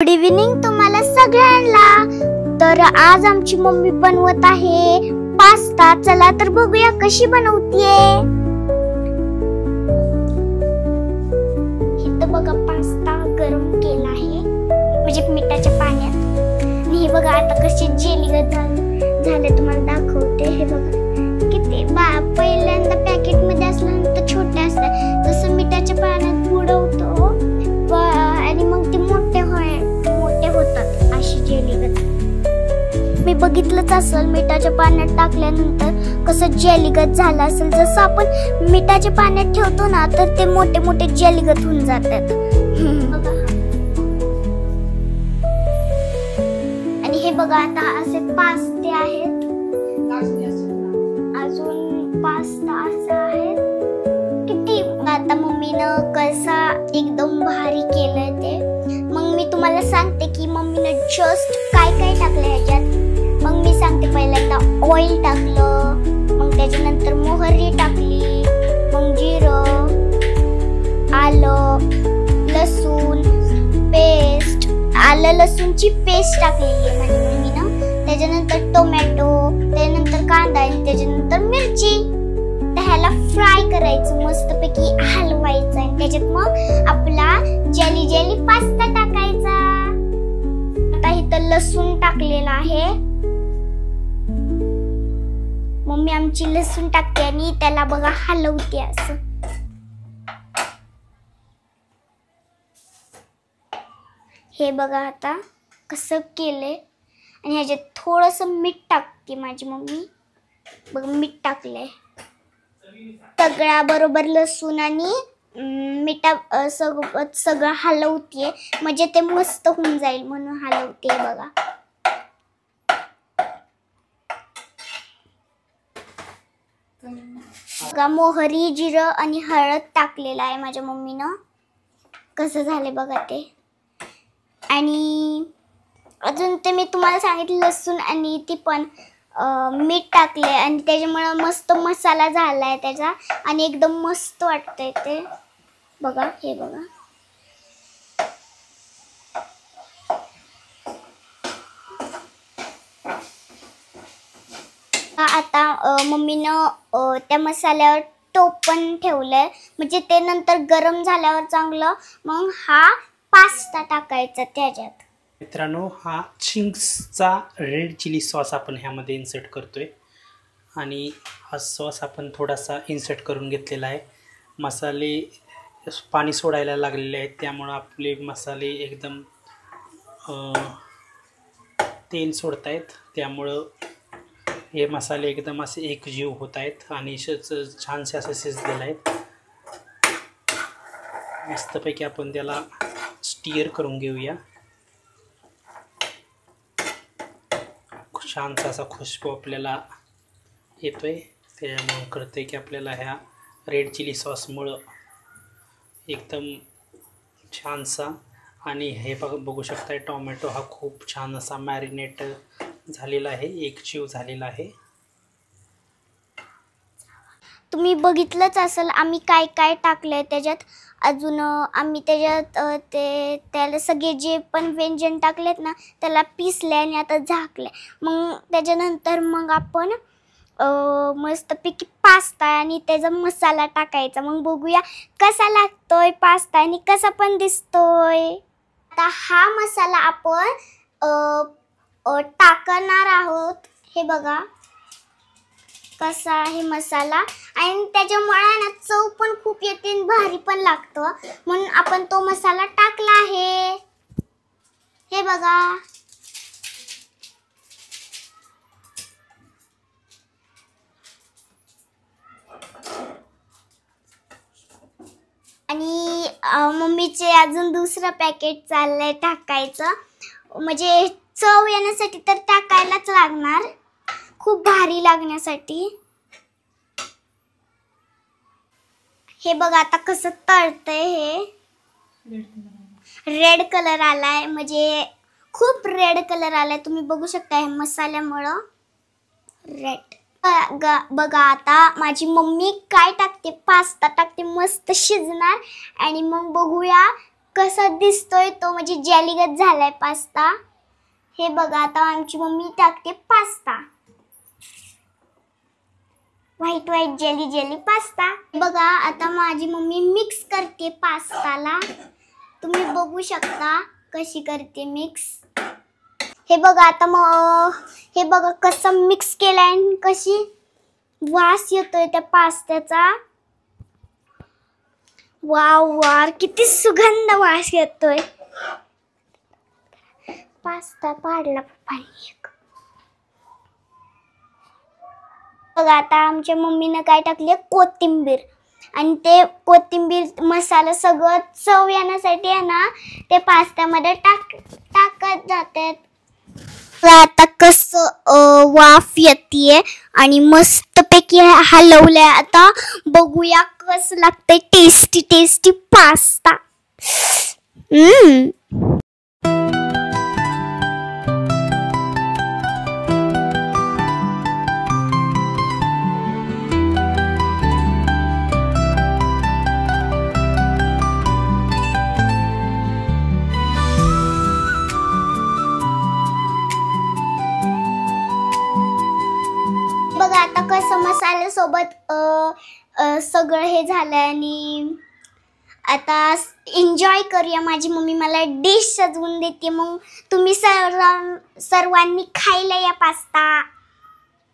Good evening तुम्हाला सगळ्यांना। तर आज आमची मम्मी बनवत आहे पास्ता। चला तर बघूया कशी बनवतीये। इथं बघा पास्ता गरम केला आहे म्हणजे मिठाच्या पाण्यात। आणि हे बघा आता कशी जेलीगत झाले तुम्हाला दाखवते। हे बघा किती पहिल्यांदा पॅकेट मध्ये असल्यानंतर छोटे असतात, जसं मिठाच्या पाण्यात बुडवतो आणि मग ते मोठे होतात अशी जेलीगत। मी बघितलंच असेल मिठाच्या पाण्यात टाकल्यानंतर कसं जेलीगत झालं असेल। जसं आपण मिठाच्या पाण्यात ठेवतो ना तर ते मोठे मोठे जेलीगत होऊन जातात। आणि हे बघा आता असे पास्ते आहेत, अजून पास्ता असे आहेत किती। आता मम्मीनं कसा एकदम भारी केलंय ते मग मी तुम्हाला सांगते की मम्मीनं जस्ट काय काय टाकलं ह्याच्यात। मग मी सांगते पहिल्यांदा ऑइल टाकलं, मग त्याच्यानंतर मोहरी टाकली, मग जिरं, आलं लसूण पेस्ट, आलं लसूणची पेस्ट टाकलेली आहे माझ्या मम्मीनं। त्याच्यानंतर टोमॅटो, त्यानंतर कांदा आणि त्याच्यानंतर मिरची। ह्याला फ्राय करायचं, मस्तपैकी हलवायचं आणि त्याच्यात मग आपला जेली पास्ता टाकायचा। आता इथं लसूण टाकलेला आहे, मम्मी आमची लसूण टाकते आणि त्याला बघा हलवते असं। हे बघा आता कसं केलंय आणि ह्याच्यात थोडंसं मीठ टाकते माझी मम्मी। बघ मीठ टाकलंय सगळ्या बरोबर, लसूण आणि मिठा सगळं हलवते म्हणजे ते मस्त होऊन जाईल म्हणून हलवते बघा। बघा मोहरी, जिरं आणि हळद टाकलेलं आहे माझ्या मम्मीनं। कसं झालंय बघा ते। आणि अजून ते मी तुम्हाला सांगितलं लसूण आणि ती पण मीठ टाकले आणि त्याच्यामुळे मस्त मसाला झालाय त्याचा आणि एकदम मस्त वाटतंय ते बघा। हे बघा आता मम्मीनं त्या मसाल्यावर टोप पण ठेवलंय म्हणजे ते नंतर गरम झाल्यावर चांगलं मग हा पास्ता टाकायचा त्याच्यात। मित्रांनो, हा चिंग्सचा रेड चिली सॉस आपण ह्यामध्ये इन्सर्ट करतोय आणि हा सॉस आपण थोडासा इन्सर्ट करून घेतलेला आहे। मसाले पाणी सोडायला लागलेले आहेत त्यामुळे आपले मसाले एकदम तेल सोडत आहेत, त्यामुळं हे मसाले एकदम असे एकजीव होत आहेत आणि छानसे असे शिजलेले आहेत। मस्तपैकी आपण त्याला स्टीअर करून घेऊया। छानसा असा खुशबू आपल्याला येतोय, त्यामुळे कळतंय की आपल्याला ह्या रेड चिली सॉसमुळं एकदम छानसा। आणि हे बघू शकताय टोमॅटो हा खूप छान असा मॅरिनेट झालेला आहे, एकजीव झालेला आहे। तुम्ही बघितलंच असेल आम्ही काय काय टाकलंय त्याच्यात। अजून आम्ही त्याच्यात त्याला सगळे जे पण व्यंजन टाकलेत ना त्याला पिसले आणि आता झाकले। मग त्याच्यानंतर मग आपण मस्तपैकी पास्ता आणि त्याचा मसाला टाकायचा। मग बघूया कसा लागतोय पास्ता आणि कसा पण दिसतोय। आता हा मसाला आपण टाकणार आहोत। हे बघा कसा आहे मसाला आणि त्याच्यामुळे ना चव पण खूप येते आणि भारी पण लागतो म्हणून आपण तो मसाला टाकला आहे। हे बघा आणि मम्मीचे अजून दुसरं पॅकेट चाललंय टाकायचं म्हणजे चव येण्यासाठी तर टाकायलाच लागणार, खूप भारी लागण्यासाठी। हे बघा आता कसं तळतंय, हे रेड कलर आलाय म्हणजे खूप रेड कलर आलाय, तुम्ही बघू शकता हे मसाल्यामुळं रेड। बघा आता माझी मम्मी काय टाकते, पास्ता टाकते, मस्त शिजणार आणि मग बघूया कसा दिसतोय तो, म्हणजे जेलीगत झालाय पास्ता. हे बघा आता आमची मम्मी टाकते pasta. White white jelly jelly pasta. बघा आता माझी मम्मी मिक्स करते पास्ताला. तुम्ही बघू शकता कशी करते मिक्स. हे बघा आता हे बघा कसं मिक्स केलंय, कशी वास येतोय त्या पास्त्याचा. वाव वार किती सुगंध वास येतोय. पास्ता पाडला पप्पांनी. बघा आता आमच्या मम्मीने काय टाकले, कोथिंबीर. आणि ते कोथिंबीर मसाला सगळं चव येण्यासाठी आहे ना ते पास्त्यामध्ये टाकत जातात. आता कसं वाफ येते आणि मस्तपैकी हलवलंय. आता बघूया कसं लागतंय टेस्टी टेस्टी पास्ता. बघा आता कसं मसाल्यासोबत सगळं हे झालंय. आणि आता एन्जॉय करूया. माझी मम्मी मला डिश सजवून देते. मग तुम्ही सर्वांनी खायला या पास्ता.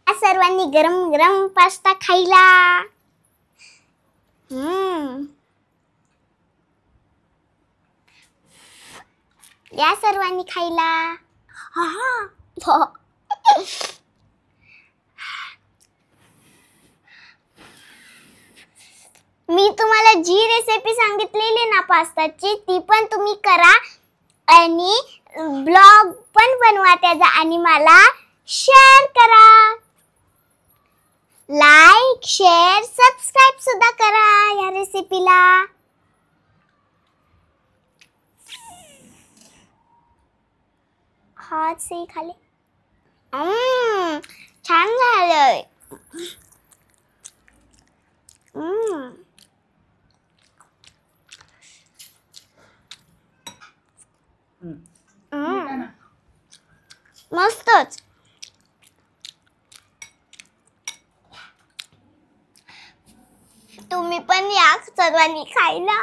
सर्वांनी गरम गरम पास्ता खायला. या सर्वांनी खायला. मी तुम्हाला जी रेसिपी सांगितलेली ना पास्ताची ती पण तुम्ही करा आणि ब्लॉग पण बनवा त्याचा आणि मला शेअर करा. लाईक शेअर सबस्क्राइब सुद्धा करा या रेसिपीला. हात से खाली. छान झालंय. मस्तच. तुम्ही पण या सर्वांनी खायला.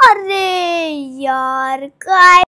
अरे यार काय